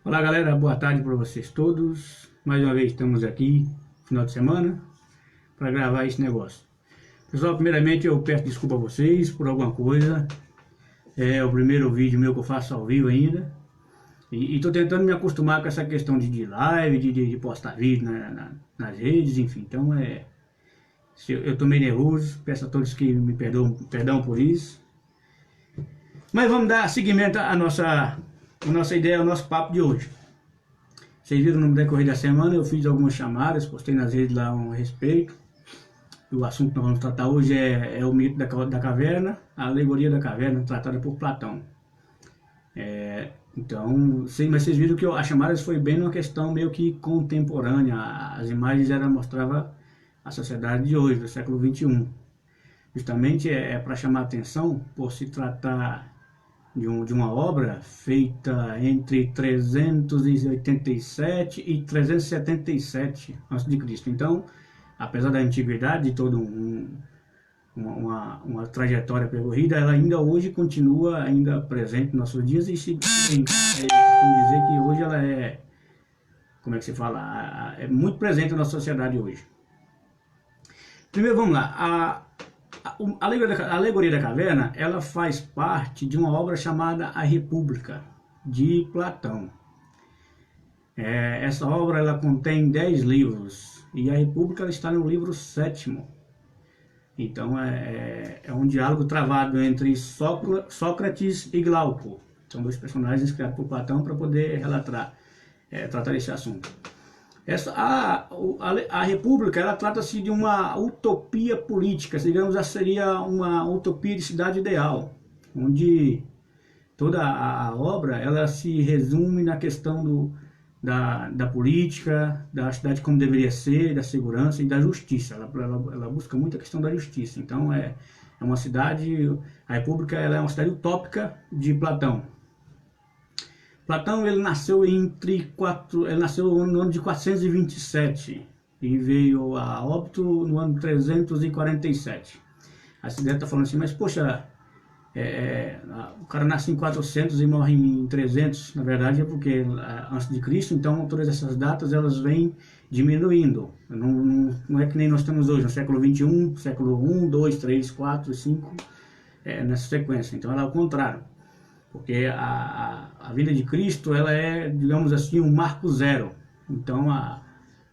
Olá galera, boa tarde para vocês todos. Mais uma vez estamos aqui, final de semana, para gravar esse negócio. Pessoal, primeiramente eu peço desculpa a vocês por alguma coisa. É o primeiro vídeo meu que eu faço ao vivo ainda. E tô tentando me acostumar com essa questão de live, de postar vídeo nas redes, enfim. Então se eu tô meio nervoso, peço a todos que me perdão por isso. Mas vamos dar seguimento à nossa ideia, ao nosso papo de hoje. Vocês viram no decorrer da semana, eu fiz algumas chamadas, postei nas redes lá um respeito. O assunto que nós vamos tratar hoje é o mito da caverna, a alegoria da caverna, tratada por Platão. Mas vocês viram que as chamadas foi bem numa questão meio que contemporânea. As imagens mostravam a sociedade de hoje, do século XXI. Justamente para chamar a atenção por se tratar de uma obra feita entre 387 e 377 a.C. Então, apesar da antiguidade de toda uma trajetória percorrida, ela ainda hoje continua ainda presente nos nossos dias e se costumo dizer que hoje ela como é que se fala, é muito presente na nossa sociedade hoje. Primeiro vamos lá, a alegoria da caverna, ela faz parte de uma obra chamada A República, de Platão. Essa obra ela contém 10 livros, e a República ela está no livro 7º. Então é um diálogo travado entre Sócrates e Glauco. São dois personagens criados por Platão para poder tratar esse assunto. A República, ela trata-se de uma utopia política, digamos, seria uma utopia de cidade ideal, onde toda a obra ela se resume na questão da política, da cidade como deveria ser, da segurança e da justiça. Ela busca muito a questão da justiça. Então é uma cidade, a República ela é uma cidade utópica de Platão. Platão ele nasceu no ano de 427 e veio a óbito no ano 347. A cidade está falando assim, mas poxa, o cara nasce em 400 e morre em 300. Na verdade é porque antes de Cristo, então todas essas datas elas vêm diminuindo. Não é que nem nós estamos hoje, no século XXI, século 1, 2, 3, 4, 5, nessa sequência. Então ela é ao contrário. Porque a vinda de Cristo, ela é, digamos assim, um marco zero. Então,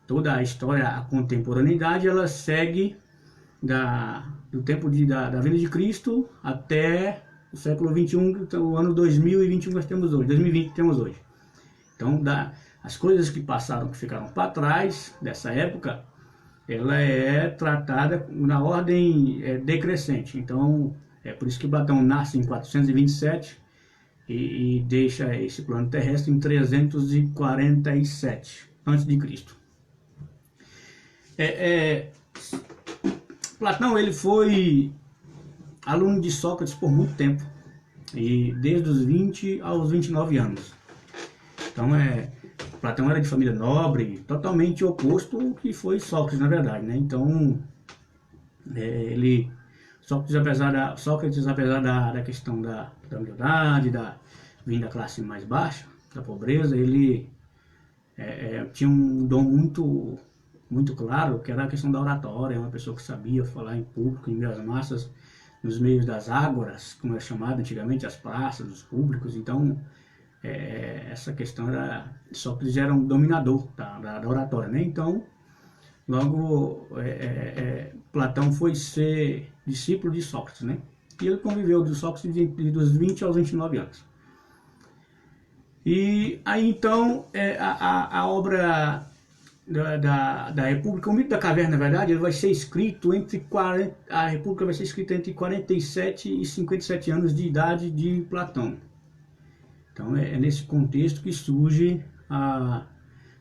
toda a história, a contemporaneidade, ela segue do tempo da vinda de Cristo até o século XXI, o ano 2021 nós temos hoje, 2020 temos hoje. Então, as coisas que passaram, que ficaram para trás dessa época, ela é tratada na ordem decrescente. Então, é por isso que Platão nasce em 427, e deixa esse plano terrestre em 347 a.C. Platão ele foi aluno de Sócrates por muito tempo, e desde os 20 aos 29 anos. Então Platão era de família nobre, totalmente oposto ao que foi Sócrates na verdade, né? Então Sócrates, apesar da questão da humildade, vindo da classe mais baixa, da pobreza, ele tinha um dom muito, muito claro, que era a questão da oratória, uma pessoa que sabia falar em público, em meio às massas, nos meios das ágoras, como é chamado antigamente, as praças, os públicos. Então, essa questão Sócrates era um dominador da oratória, né? Então, logo, Platão foi ser discípulo de Sócrates, né? E ele conviveu com Sócrates dos 20 aos 29 anos. E aí, então, a obra da República, o mito da caverna, na verdade, ele vai ser escrito a República vai ser escrita entre 47 e 57 anos de idade de Platão. Então, é nesse contexto que surge a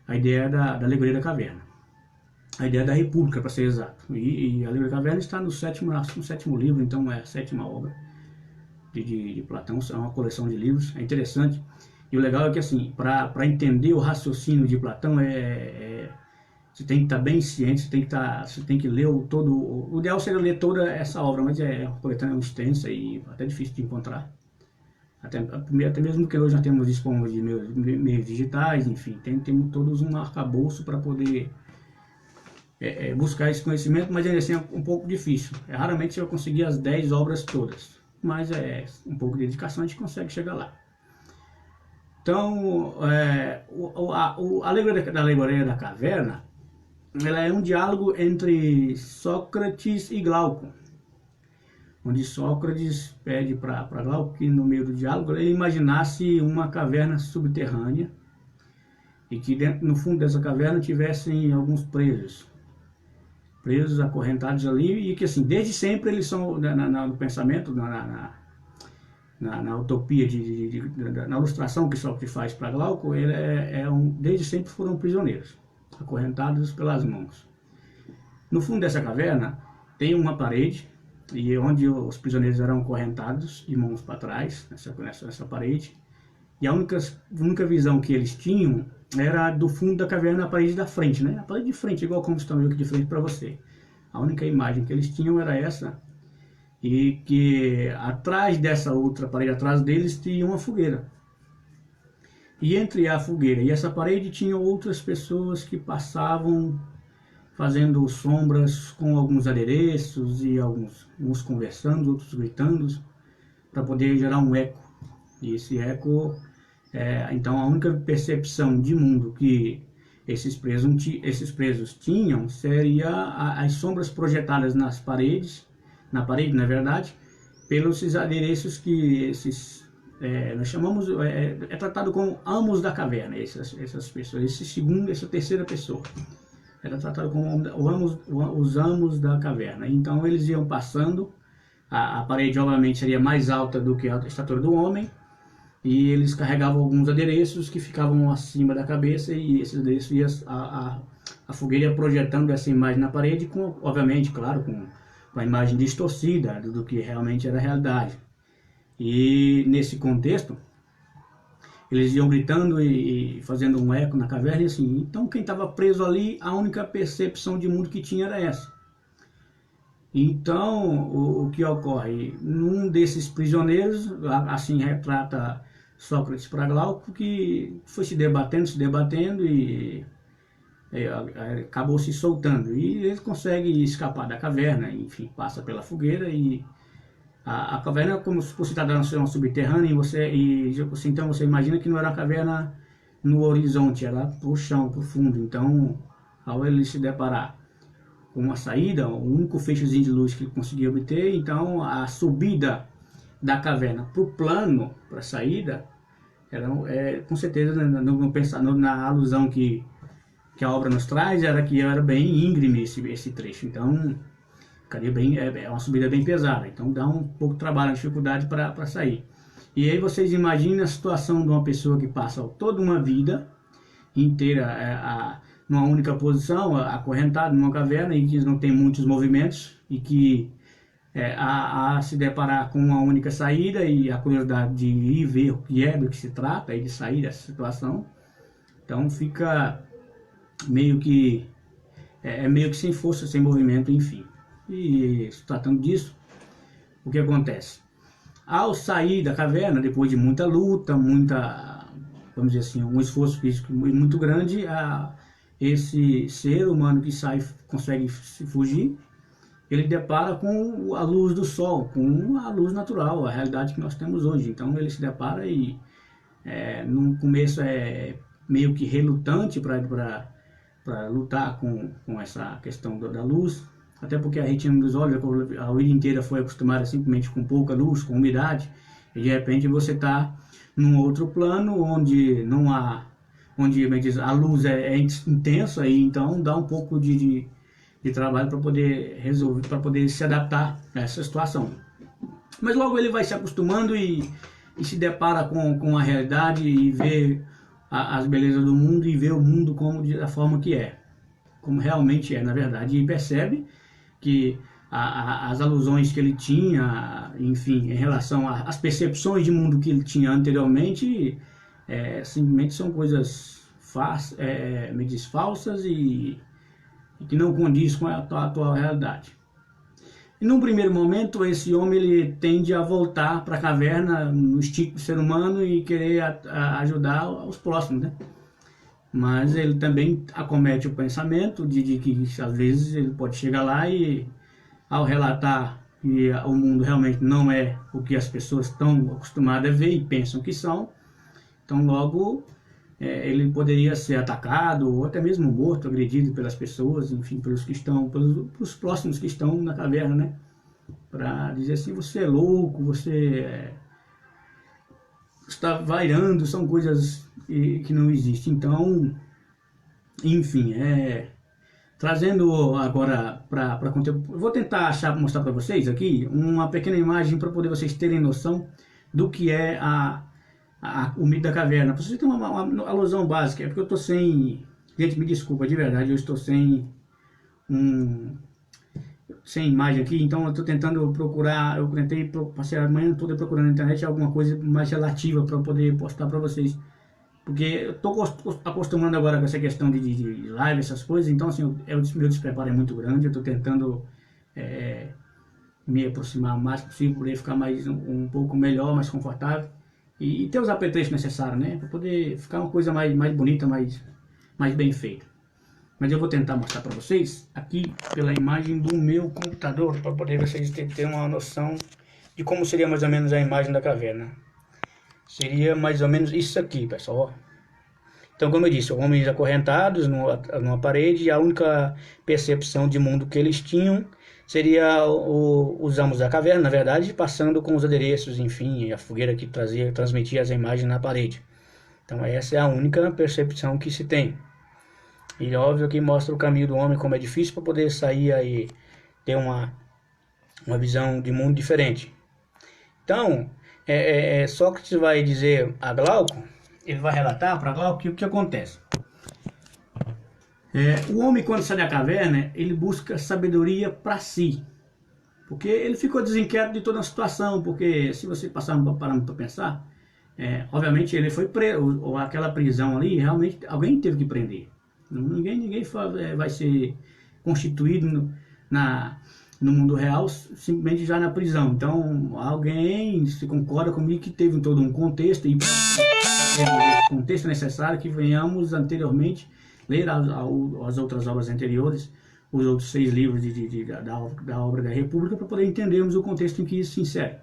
ideia da alegoria da caverna. A ideia da República, para ser exato. E a Alegoria da Caverna está no sétimo livro, então é a 7ª obra de Platão, é uma coleção de livros, é interessante. E o legal é que, assim, para entender o raciocínio de Platão, você tem que estar bem ciente, você tem que ler o ideal seria ler toda essa obra, mas é uma coletânea extensa e até difícil de encontrar. até mesmo porque hoje nós temos dispomos de meios digitais, enfim, temos todos um arcabouço para poder buscar esse conhecimento, mas ainda assim é um pouco difícil. Raramente você vai conseguir as 10 obras todas, mas um pouco de dedicação a gente consegue chegar lá. Então, a alegoria da caverna, ela é um diálogo entre Sócrates e Glauco, onde Sócrates pede para Glauco que no meio do diálogo ele imaginasse uma caverna subterrânea e que no fundo dessa caverna tivessem alguns presos acorrentados ali, e que assim, desde sempre eles são, no pensamento, na utopia, na ilustração que Sócrates faz para Glauco, desde sempre foram prisioneiros, acorrentados pelas mãos. No fundo dessa caverna tem uma parede, e onde os prisioneiros eram acorrentados de mãos para trás, nessa parede, e a única visão que eles tinham era do fundo da caverna, a parede da frente, né? A parede de frente, igual como estão eu aqui de frente para você. A única imagem que eles tinham era essa, e que atrás dessa outra parede, atrás deles, tinha uma fogueira. E entre a fogueira e essa parede tinham outras pessoas que passavam fazendo sombras com alguns adereços, e uns conversando, outros gritando, para poder gerar um eco. E esse eco, então a única percepção de mundo que esses presos tinham seria as sombras projetadas na parede, na verdade, pelos adereços que nós chamamos, tratado como amos da caverna, essas pessoas, essa terceira pessoa. Era tratado como os amos da caverna. Então eles iam passando, a parede obviamente seria mais alta do que a estatura do homem, e eles carregavam alguns adereços que ficavam acima da cabeça, e esses adereços a fogueira ia projetando essa imagem na parede, obviamente, claro, com a imagem distorcida do que realmente era a realidade. E nesse contexto, eles iam gritando e fazendo um eco na caverna, e assim, então quem estava preso ali, a única percepção de mundo que tinha era essa. Então, o que ocorre? Num desses prisioneiros, assim retrata Sócrates para Glauco, que foi se debatendo e acabou se soltando. E ele consegue escapar da caverna, enfim, passa pela fogueira, e a caverna é como se fosse uma subterrânea, então você imagina que não era uma caverna no horizonte, era pro chão, pro fundo. Então, ao ele se deparar com uma saída, o único fechozinho de luz que ele conseguia obter, então a subida da caverna para o plano, para a saída, com certeza, na alusão que a obra nos traz, era bem íngreme esse trecho. Então, é uma subida bem pesada, então dá um pouco de trabalho, dificuldade para sair. E aí vocês imaginem a situação de uma pessoa que passa toda uma vida inteira numa única posição, acorrentado numa caverna, e que não tem muitos movimentos, e que a se deparar com uma única saída, e a curiosidade de ir ver o que do que se trata, e de sair dessa situação. Então fica meio que sem força, sem movimento, enfim. E se tratando disso, o que acontece? Ao sair da caverna, depois de muita luta, vamos dizer assim, um esforço físico muito grande, esse ser humano que consegue se fugir, ele depara com a luz do sol, com a luz natural, a realidade que nós temos hoje. Então ele se depara e no começo é meio que relutante para lutar com essa questão da luz, até porque a retina dos olhos a vida inteira foi acostumada simplesmente com pouca luz, com umidade, e de repente você está num outro plano onde não há, a luz é intensa, e então dá um pouco de trabalho para poder resolver, para poder se adaptar a essa situação. Mas logo ele vai se acostumando e se depara com a realidade, e vê as belezas do mundo, e vê o mundo da forma que como realmente na verdade, e percebe que as alusões que ele tinha, enfim, em relação às percepções de mundo que ele tinha anteriormente, simplesmente são coisas falsas e que não condiz com a atual realidade. E num primeiro momento, esse homem ele tende a voltar para a caverna no instinto do ser humano e querer ajudar os próximos, né? Mas ele também acomete o pensamento de que às vezes ele pode chegar lá e, ao relatar que o mundo realmente não é o que as pessoas estão acostumadas a ver e pensam que são, então logo ele poderia ser atacado ou até mesmo morto, agredido pelas pessoas, enfim, pelos próximos que estão na caverna, né? Para dizer assim, você é louco, você está vairando, são coisas que não existem. Então, enfim, trazendo agora para conteúdo, eu vou tentar mostrar para vocês aqui uma pequena imagem para poder vocês terem noção do que é o mito da caverna. Para vocês terem uma alusão básica, é porque eu estou sem... Gente, me desculpa, de verdade, eu estou sem imagem aqui, então eu estou tentando procurar, passei a manhã toda procurando na internet alguma coisa mais relativa para poder postar para vocês, porque eu estou acostumando agora com essa questão de live, essas coisas, então assim, meu despreparo é muito grande, eu estou tentando me aproximar o mais possível, poder ficar um pouco melhor, mais confortável, e ter os apetrechos necessários, né, para poder ficar uma coisa mais bonita, mais bem feita. Mas eu vou tentar mostrar para vocês aqui pela imagem do meu computador, para poder vocês terem uma noção de como seria mais ou menos a imagem da caverna. Seria mais ou menos isso aqui, pessoal. Então, como eu disse, homens acorrentados numa parede, e a única percepção de mundo que eles tinham seria os amos da caverna, na verdade, passando com os adereços, enfim, a fogueira que transmitia as imagens na parede. Então, essa é a única percepção que se tem. E óbvio que mostra o caminho do homem, como é difícil para poder sair aí, ter uma visão de mundo diferente. Então, Sócrates vai dizer a Glauco, ele vai relatar para Glauco o que acontece. O homem, quando sai da caverna, ele busca sabedoria para si. Porque ele ficou desinquieto de toda a situação, porque se você parando para pensar, obviamente ele foi preso, ou aquela prisão ali, realmente alguém teve que prender. Ninguém vai ser constituído no mundo real simplesmente já na prisão. Então alguém se concorda comigo que teve todo um contexto, e o contexto necessário que venhamos anteriormente ler as outras obras anteriores, os outros 6 livros da obra da República, para poder entendermos o contexto em que isso se insere.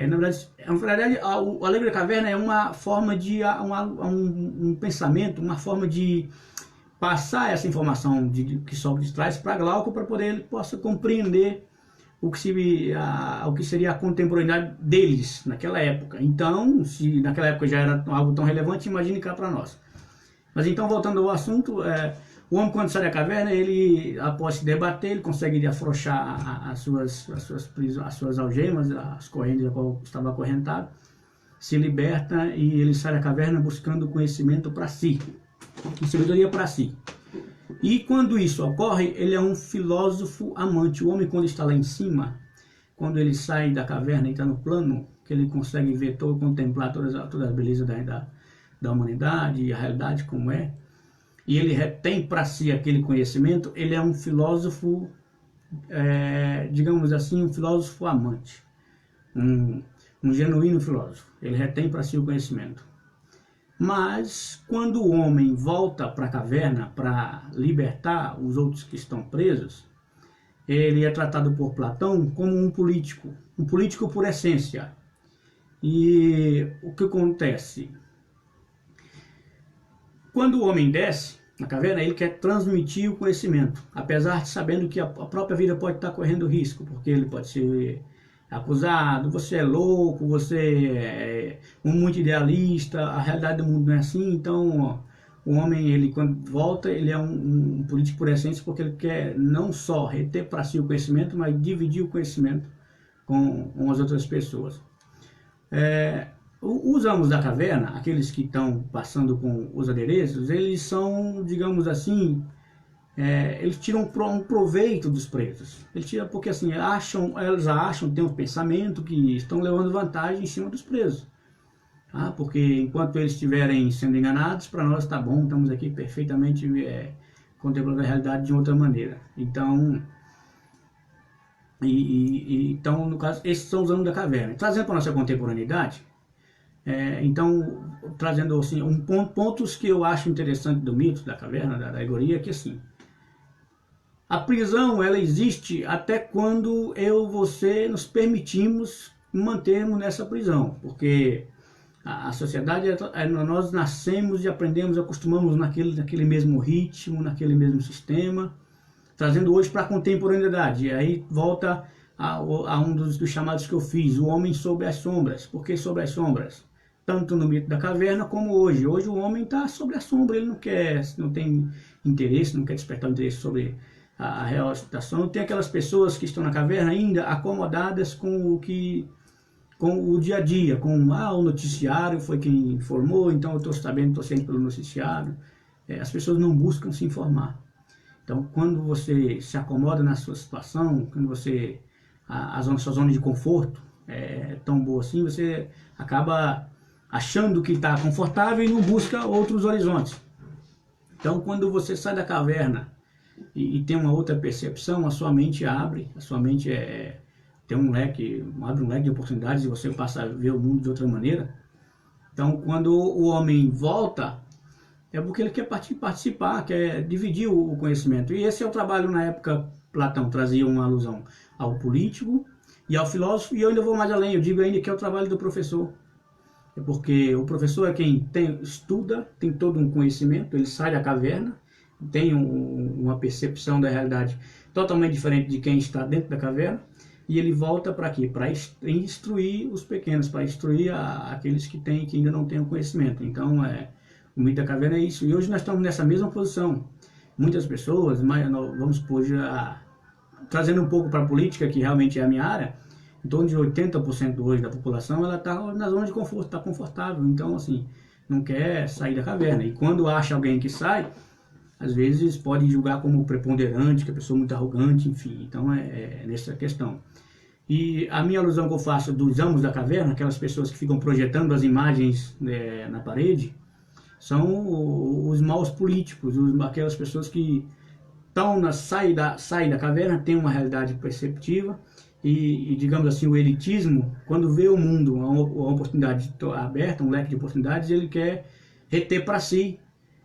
Na verdade, o Allegro da Caverna é uma forma de um pensamento, uma forma de passar essa informação que Sócrates traz para Glauco, para poder ele possa compreender o que seria a contemporaneidade deles naquela época. Então, se naquela época já era algo tão relevante, imagine cá para nós. Mas então, voltando ao assunto, o homem, quando sai da caverna, ele, após se debater, ele consegue afrouxar as suas algemas, as correntes a qual estava acorrentado, se liberta e ele sai da caverna buscando conhecimento para si, sabedoria para si. E quando isso ocorre, ele é um filósofo amante. O homem, quando está lá em cima, quando ele sai da caverna e está no plano, que ele consegue ver contemplar toda a beleza da humanidade e a realidade como é, e ele retém para si aquele conhecimento, ele é um filósofo, digamos assim, um filósofo amante, um genuíno filósofo. Ele retém para si o conhecimento. Mas quando o homem volta para a caverna para libertar os outros que estão presos, ele é tratado por Platão como um político por essência. E o que acontece? Quando o homem desce na caverna, ele quer transmitir o conhecimento, apesar de sabendo que a própria vida pode estar correndo risco, porque ele pode ser acusado, você é louco, você é muito idealista, a realidade do mundo não é assim. Então o homem, ele quando volta, ele é um político por essência, porque ele quer não só reter para si o conhecimento, mas dividir o conhecimento com as outras pessoas. Os amos da caverna, aqueles que estão passando com os adereços, eles são, digamos assim, eles tiram um proveito dos presos. Eles tiram porque assim, eles acham, têm um pensamento que estão levando vantagem em cima dos presos. Porque enquanto eles estiverem sendo enganados, para nós está bom, estamos aqui perfeitamente contemplando a realidade de outra maneira. Então, Então, no caso, esses são os anos da caverna. Trazendo para a nossa contemporaneidade, então, trazendo assim, pontos que eu acho interessante do mito da caverna, da alegoria, que assim, a prisão, ela existe até quando você nos permitimos mantermos nessa prisão, porque a sociedade, nós nascemos e aprendemos, acostumamos naquele mesmo ritmo, naquele mesmo sistema, trazendo hoje para a contemporaneidade. E aí volta a um dos chamados que eu fiz, o homem sobre as sombras. Por que sobre as sombras? Tanto no mito da caverna como hoje. Hoje o homem está sobre a sombra, ele não tem interesse, não quer despertar interesse sobre a real situação. Tem aquelas pessoas que estão na caverna ainda acomodadas com o dia a dia, com o noticiário foi quem informou, então eu estou sabendo, estou sendo pelo noticiário. As pessoas não buscam se informar. Então, quando você se acomoda na sua situação, quando a sua zona de conforto é tão boa assim, você acaba achando que está confortável e não busca outros horizontes. Então, quando você sai da caverna e tem uma outra percepção, a sua mente abre, a sua mente tem abre um leque de oportunidades e você passa a ver o mundo de outra maneira. Então, quando o homem volta, é porque ele quer participar, quer dividir o conhecimento. E esse é o trabalho, na época, Platão trazia uma alusão ao político e ao filósofo, e eu ainda vou mais além, eu digo ainda que é o trabalho do professor. É porque o professor é quem estuda, tem todo um conhecimento, ele sai da caverna, tem uma percepção da realidade totalmente diferente de quem está dentro da caverna, e ele volta para quê? Para instruir os pequenos, para instruir aqueles que ainda não têm o conhecimento. Então, o mito da caverna é isso. E hoje nós estamos nessa mesma posição. Muitas pessoas, vamos supor, trazendo um pouco para a política, que realmente é a minha área, em torno de 80% hoje da população, ela está na zona de conforto, está confortável. Então, assim, não quer sair da caverna. E quando acha alguém que sai, às vezes pode julgar como preponderante, que a pessoa é muito arrogante, enfim. Então, é nessa questão. E a minha alusão que eu faço dos amos da caverna, aquelas pessoas que ficam projetando as imagens na parede, são os maus políticos, aquelas pessoas que saem da caverna, têm uma realidade perceptiva e, digamos assim, o elitismo, quando vê o mundo, uma oportunidade aberta, um leque de oportunidades, ele quer reter para si,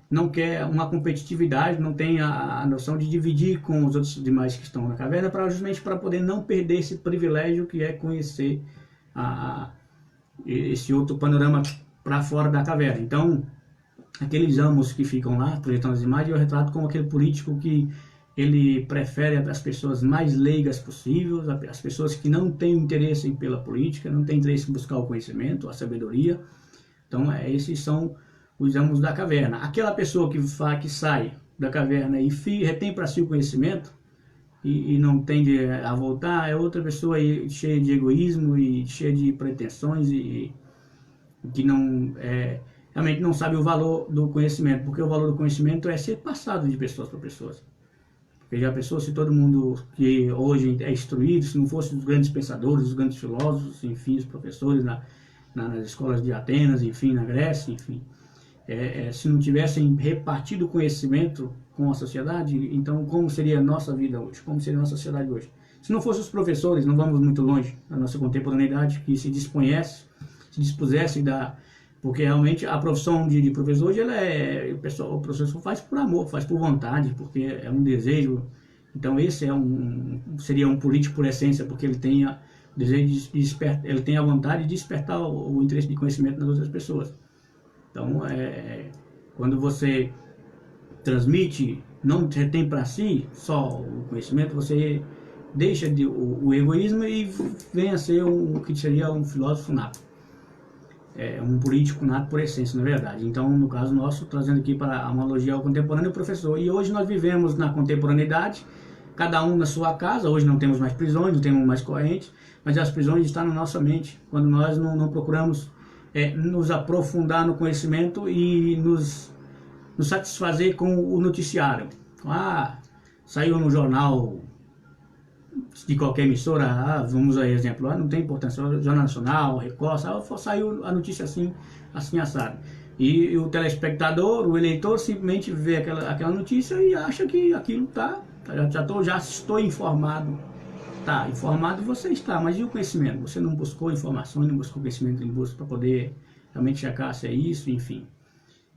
não quer uma competitividade, não tem a noção de dividir com os outros demais que estão na caverna, justamente para poder não perder esse privilégio que é conhecer esse outro panorama para fora da caverna. Então, aqueles amos que ficam lá projetando as imagens, eu retrato como aquele político que ele prefere as pessoas mais leigas possíveis, as pessoas que não têm interesse pela política, não têm interesse em buscar o conhecimento, a sabedoria. Então, esses são os amos da caverna. Aquela pessoa que sai da caverna e retém para si o conhecimento e não tende a voltar, é outra pessoa cheia de egoísmo e cheia de pretensões e que realmente não sabe o valor do conhecimento, porque o valor do conhecimento é ser passado de pessoas para pessoas. Porque já pensou se todo mundo que hoje é instruído, se não fosse os grandes pensadores, os grandes filósofos, enfim, os professores nas escolas de Atenas, enfim, na Grécia, enfim, se não tivessem repartido o conhecimento com a sociedade, então como seria a nossa vida hoje? Como seria a nossa sociedade hoje? Se não fossem os professores, não vamos muito longe da nossa contemporaneidade, que se dispusesse porque realmente a profissão de professor hoje, o professor faz por amor, faz por vontade, porque é um desejo. Então esse seria um político por essência, porque ele tem o desejo ele tem a vontade de despertar o interesse de conhecimento nas outras pessoas. Então, quando você transmite, não retém para si só o conhecimento, você deixa o egoísmo e vem a ser o que seria um filósofo nato. Um político nato por essência, na verdade. Então, no caso nosso, trazendo aqui para a analogia ao contemporâneo, professor. E hoje nós vivemos na contemporaneidade, cada um na sua casa. Hoje não temos mais prisões, não temos mais correntes, mas as prisões estão na nossa mente. Quando nós não procuramos nos aprofundar no conhecimento e nos satisfazer com o noticiário. Saiu no jornal de qualquer emissora, vamos a exemplo, não tem importância, Jornal Nacional, Record, saiu a notícia assim assado. E o telespectador, o eleitor, simplesmente vê aquela notícia e acha que aquilo já estou informado, Tá, informado você está, mas e o conhecimento? Você não buscou informações, não buscou conhecimento em busca para poder realmente checar se é isso, enfim.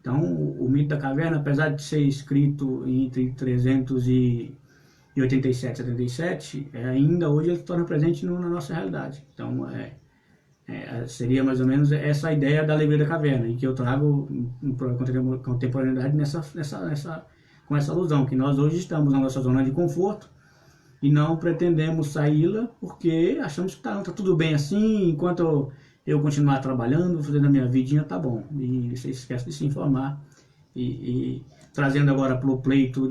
Então, o mito da caverna, apesar de ser escrito entre 387 e 77, ainda hoje ele se torna presente na nossa realidade. Então, seria mais ou menos essa a ideia da Alegria da Caverna, e que eu trago para contemporaneidade com essa alusão, que nós hoje estamos na nossa zona de conforto e não pretendemos saí-la porque achamos que tá tudo bem assim, enquanto eu continuar trabalhando, fazendo a minha vidinha, tá bom. E você esquece de se informar. E trazendo agora para o pleito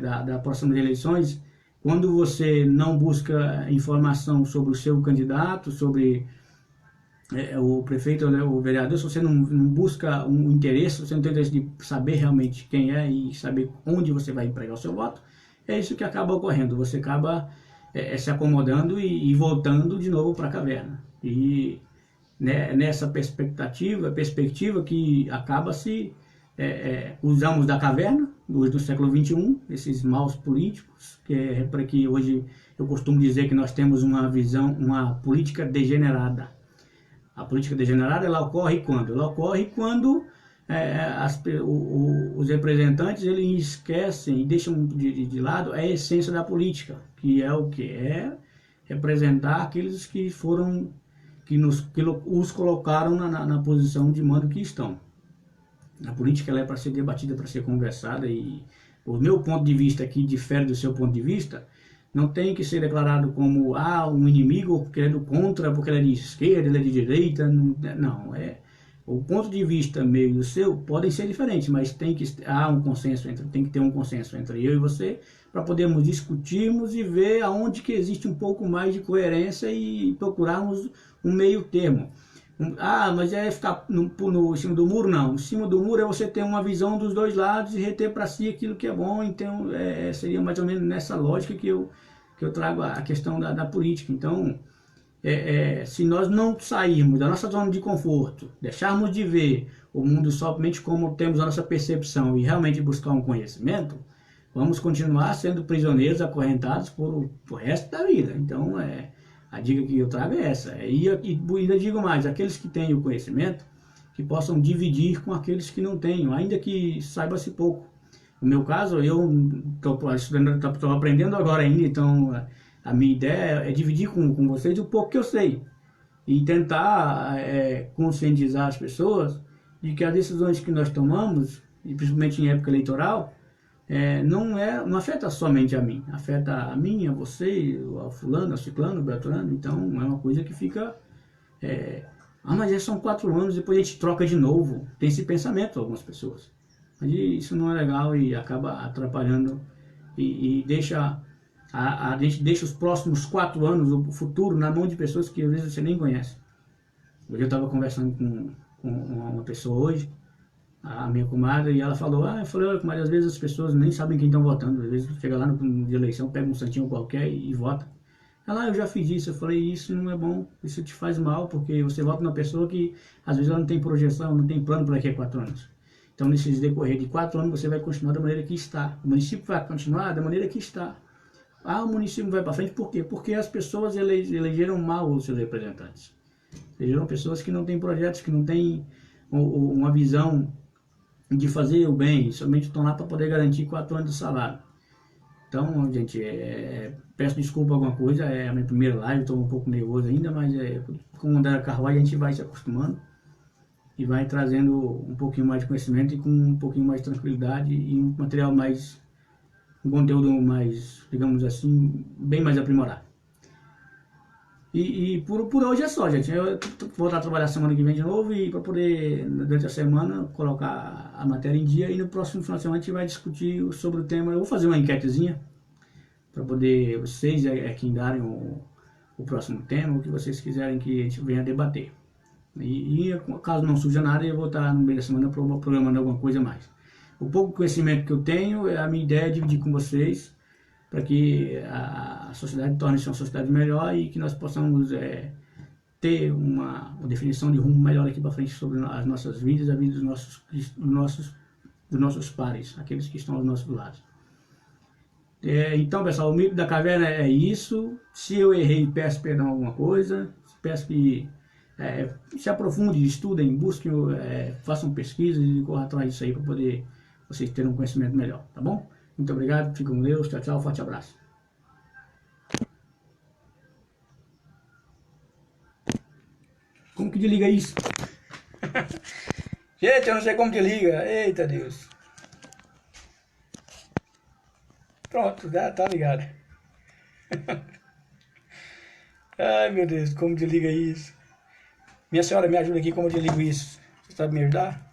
da próxima eleições, quando você não busca informação sobre o seu candidato, sobre o prefeito, o vereador, se você não busca um interesse, você não tem interesse de saber realmente quem é e saber onde você vai empregar o seu voto, é isso que acaba ocorrendo. Você acaba se acomodando e voltando de novo para a caverna. E nessa perspectiva que acaba-se usamos da caverna hoje do século XXI, esses maus políticos, que é para que hoje eu costumo dizer que nós temos uma visão, uma política degenerada. A política degenerada, ela ocorre quando? Ela ocorre quando os representantes eles esquecem e deixam de lado a essência da política, que é o que? É representar aqueles que foram, que os colocaram na posição de mando que estão. A política ela é para ser debatida, para ser conversada, e o meu ponto de vista aqui difere do seu ponto de vista. Não tem que ser declarado como um inimigo porque ele é do contra, porque ele é de esquerda, ele é de direita. Não, o ponto de vista meu e o seu podem ser diferentes, mas tem que ter um consenso entre eu e você para podermos discutirmos e ver aonde que existe um pouco mais de coerência e procurarmos um meio termo. Mas é ficar em cima do muro? Não. Em cima do muro é você ter uma visão dos dois lados e reter para si aquilo que é bom. Então, seria mais ou menos nessa lógica que eu trago a questão da política. Então, se nós não sairmos da nossa zona de conforto, deixarmos de ver o mundo somente como temos a nossa percepção e realmente buscar um conhecimento, vamos continuar sendo prisioneiros, acorrentados por o resto da vida. Então, a dica que eu trago é essa. E ainda digo mais, aqueles que têm o conhecimento, que possam dividir com aqueles que não tenham, ainda que saiba-se pouco. No meu caso, eu estou aprendendo agora ainda, então a minha ideia é dividir com vocês o pouco que eu sei. E tentar conscientizar as pessoas de que as decisões que nós tomamos, e principalmente em época eleitoral, não afeta somente a mim, afeta a mim, a você, a fulano, a ciclano, a beltrano. Então é uma coisa que fica mas são 4 anos, depois a gente troca de novo. Tem esse pensamento algumas pessoas, mas isso não é legal e acaba atrapalhando e a gente deixa os próximos 4 anos, o futuro, na mão de pessoas que às vezes você nem conhece. Hoje eu estava conversando com uma pessoa hoje, a minha comadre, e ela falou, olha, comadre, às vezes as pessoas nem sabem quem estão votando, às vezes chega lá no de eleição, pega um santinho qualquer e vota. Ela, eu já fiz isso. Eu falei, isso não é bom, isso te faz mal, porque você vota numa pessoa que às vezes ela não tem projeção, não tem plano para daqui a 4 anos. Então, nesses decorrer de 4 anos, você vai continuar da maneira que está. O município vai continuar da maneira que está. O município vai para frente, por quê? Porque as pessoas elegeram mal os seus representantes. Elegeram pessoas que não têm projetos, que não têm uma visão de fazer o bem, somente estão lá para poder garantir 4 anos de salário. Então, gente, peço desculpa alguma coisa, é a minha primeira live, estou um pouco nervoso ainda, mas com o André Carvalho a gente vai se acostumando e vai trazendo um pouquinho mais de conhecimento e com um pouquinho mais de tranquilidade e um material mais, um conteúdo mais, digamos assim, bem mais aprimorado. E por hoje é só, gente. Eu vou voltar a trabalhar semana que vem de novo e para poder, durante a semana, colocar a matéria em dia. E no próximo final de semana a gente vai discutir sobre o tema. Eu vou fazer uma enquetezinha para poder vocês quem darem o próximo tema, o que vocês quiserem que a gente venha debater. E caso não surja nada, eu vou estar no meio da semana programando alguma coisa a mais. O pouco conhecimento que eu tenho, a minha ideia é dividir com vocês, para que a sociedade torne-se uma sociedade melhor e que nós possamos ter uma definição de rumo melhor aqui para frente sobre as nossas vidas, a vida dos nossos pares, aqueles que estão aos nossos lados. Então, pessoal, o mito da caverna é isso. Se eu errei, peço perdão alguma coisa. Peço que se aprofundem, estudem, busquem, façam pesquisas e corram atrás disso aí para poder vocês terem um conhecimento melhor, tá bom? Muito obrigado, fiquem com Deus, tchau, tchau, forte abraço. Como que desliga isso? Gente, eu não sei como desliga. Eita Deus. Pronto, já tá ligado. Ai meu Deus, como desliga isso? Minha senhora, me ajuda aqui como eu desligo isso. Você sabe me ajudar?